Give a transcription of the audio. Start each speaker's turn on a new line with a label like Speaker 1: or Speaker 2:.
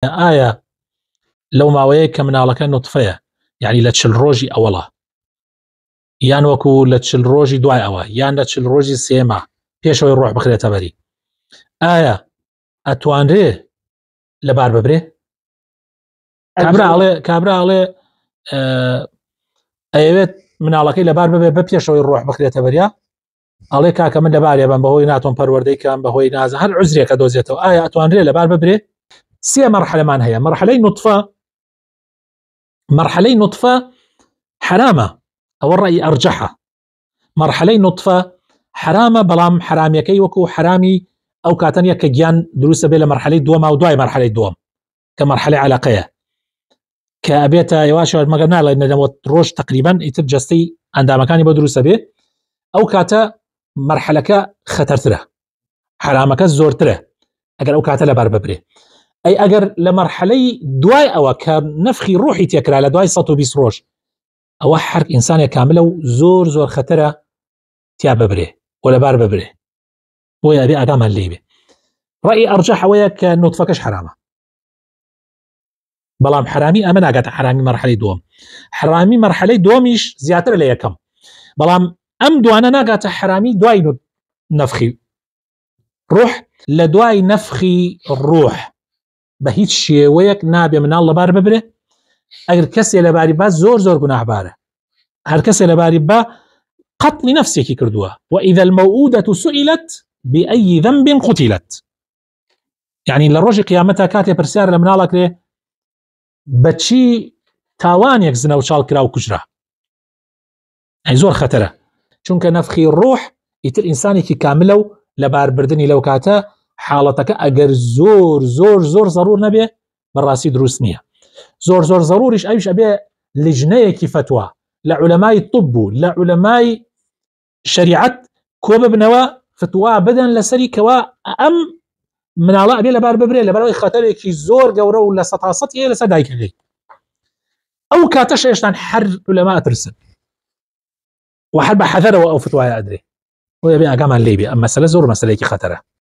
Speaker 1: ئایا لەو ماوەیە کە مناڵەکە نوتفەیە، یعنی لە 40 ڕۆژی ئەوەڵە، یان وەکو لە 40 ڕۆژی دوای ئەوە، یان لە 40 ڕۆژی سێمە پێشەوەی ڕۆح بخرێتە بەری، ئایا ئەتوانرێ لەبار ببرێ؟ کابرا ئەڵێ ئەوێت مناڵەکەی لەبار ببێ بە پێشەوەی ڕۆح بخرێتە بەریا، ئەڵێ کاکە من لەبارێ بم بەهۆی ناتۆم پەروەردەیکەم بەهۆی نازە هەر عوزرێکە دۆزێتەوە. ئایا ئەتوانرێ لەبار ببرێ؟ سێ مەرحەلەمان هەیە. مەرحەلەی نوتفە حرامە، ئەوە ڕەئی ئەرجەحە. مەرحەلەی نوتفە حرامە، بەڵام حرامیەکەی وەکو حرامی ئەو کاتەنە کە گیان دروستە بێ لە مەرحەلەی دووەم و دوای مەرحەلەی دووەم کە مەرحەلەی عەلەقەیە کە ئەبێتە یواشەوە مەگەر ناڵێ نەدەمەوە ڕۆژ تقریبەن ئیتر جەستەی ئەندامەکانی بۆ دروستە بێ، ئەو کاتە مەرحەلەکە خەتەرترە، حرامەکە زۆرترە ئەگەر ئەو کاتە لەبار ببرێ. ئەی ئەگەر لە مەرحەلەی دوای ئەوە کە نەفخی ڕوحی تێکرا لە دوای 120 ڕۆژ، ئەوە هەر ئینسانێک کاملە و زۆر زۆر خەتەرە تیا ببرێ و لەبار ببرێ، بۆیە ئەبێ ئاگامان لێ بێ. ڕەئی ئەرجەح ئەوەیە کە نوتفەکەش حرامە، بەڵام حرامی ئەمە ناگاتە حرامی مەرحەلەی دووەم. حرامی مەرحەلەی دووەمیش زیاتر لە یەکەم، بەڵام ئەم دوانە ناگاتە حرامی دوای نەفخی ڕوح. لە دوای نەفخی ڕوح بە هیچ شێوەیەک نابێ مناڵ لەبار ببرێ. ئەگەر کەسێ لەباری با زۆر زۆر گوناحبارە، هەر کەسێ لەباری با قەتڵی نەفسێکی کردووە. وإذا الموءودة سئلت بأي ذنب قتلت، یعنی لە ڕۆژی قیامەتە کاتێ پرسیار لە مناڵەکرێ بەچی تاوانێک زنە و چاڵ کرا و کوژرا، ئەی زۆر خەتەرە، چونکە نەفخی ڕوح ئیتر ئینسانێکی کاملە و لەباربردنی لەو کاتە حاڵەتەکە ئەگەر زۆر زۆر زۆر ضرور نەبێ بەڕاستی دروست نییە. زۆر زۆر ضروریش ئەویش ئەبێ لجنەیەکی فتوە لە عولەمای طب و لە عولەمای شریعەت کۆ ببنەوە فتوا بدەن لەسەری کەوا ئەم مناڵە ئەبێ لەبار ببرێ لەبەرەوەی خەتەرێکی زۆر گەورە و لە سەتاسەد هەیە لەسەر دایکەکەی. ئەو کاتەش هێشتان هەر عولەما ئەترسن و هەر بە حەذەرەوە ئەو فتوایە ئەدرێ، بۆیە بێ ئاگامان لێ بێ ئەم مەسەلە زۆر مەسەلەیەکی خەتەرە.